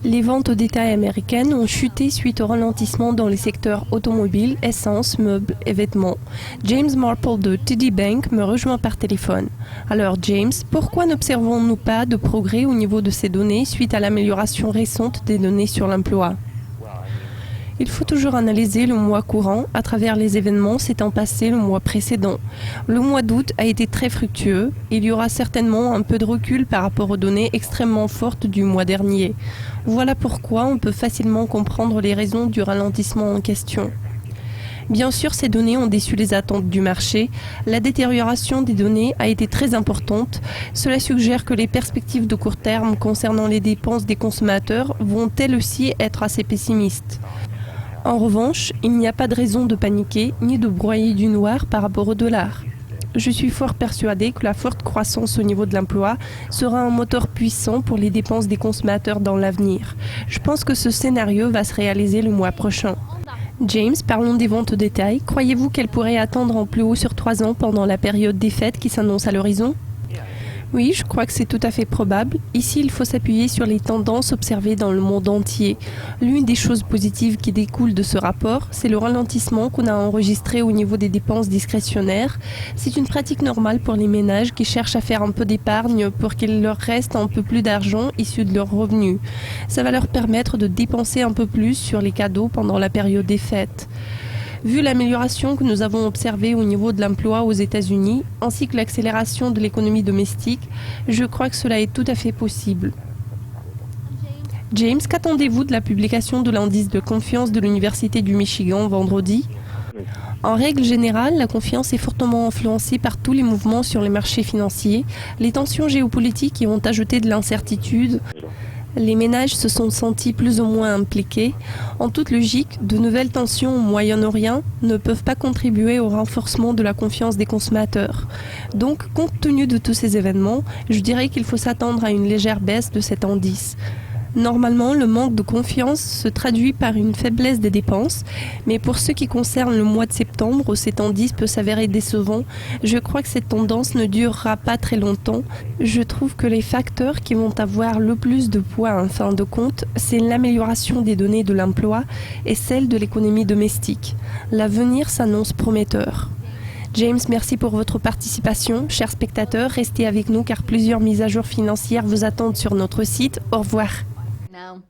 Les ventes au détail américaines ont chuté suite au ralentissement dans les secteurs automobiles, essence, meubles et vêtements. James Marple de TD Bank me rejoint par téléphone. Alors James, pourquoi n'observons-nous pas de progrès au niveau de ces données suite à l'amélioration récente des données sur l'emploi ? Il faut toujours analyser le mois courant à travers les événements s'étant passés le mois précédent. Le mois d'août a été très fructueux. Il y aura certainement un peu de recul par rapport aux données extrêmement fortes du mois dernier. Voilà pourquoi on peut facilement comprendre les raisons du ralentissement en question. Bien sûr, ces données ont déçu les attentes du marché. La détérioration des données a été très importante. Cela suggère que les perspectives de court terme concernant les dépenses des consommateurs vont elles aussi être assez pessimistes. En revanche, il n'y a pas de raison de paniquer ni de broyer du noir par rapport au dollar. Je suis fort persuadé que la forte croissance au niveau de l'emploi sera un moteur puissant pour les dépenses des consommateurs dans l'avenir. Je pense que ce scénario va se réaliser le mois prochain. James, parlons des ventes au détail. Croyez-vous qu'elles pourraient attendre en plus haut sur 3 ans pendant la période des fêtes qui s'annonce à l'horizon ? Oui, je crois que c'est tout à fait probable. Ici, il faut s'appuyer sur les tendances observées dans le monde entier. L'une des choses positives qui découle de ce rapport, c'est le ralentissement qu'on a enregistré au niveau des dépenses discrétionnaires. C'est une pratique normale pour les ménages qui cherchent à faire un peu d'épargne pour qu'il leur reste un peu plus d'argent issu de leurs revenus. Ça va leur permettre de dépenser un peu plus sur les cadeaux pendant la période des fêtes. Vu l'amélioration que nous avons observée au niveau de l'emploi aux États-Unis, ainsi que l'accélération de l'économie domestique, je crois que cela est tout à fait possible. James, qu'attendez-vous de la publication de l'indice de confiance de l'Université du Michigan vendredi ? En règle générale, la confiance est fortement influencée par tous les mouvements sur les marchés financiers, les tensions géopolitiques y ont ajouté de l'incertitude. Les ménages se sont sentis plus ou moins impliqués. En toute logique, de nouvelles tensions au Moyen-Orient ne peuvent pas contribuer au renforcement de la confiance des consommateurs. Donc, compte tenu de tous ces événements, je dirais qu'il faut s'attendre à une légère baisse de cet indice. Normalement, le manque de confiance se traduit par une faiblesse des dépenses, mais pour ce qui concerne le mois de septembre où cet indice peut s'avérer décevant, je crois que cette tendance ne durera pas très longtemps. Je trouve que les facteurs qui vont avoir le plus de poids en fin de compte, c'est l'amélioration des données de l'emploi et celle de l'économie domestique. L'avenir s'annonce prometteur. James, merci pour votre participation. Chers spectateurs, restez avec nous car plusieurs mises à jour financières vous attendent sur notre site. Au revoir. No.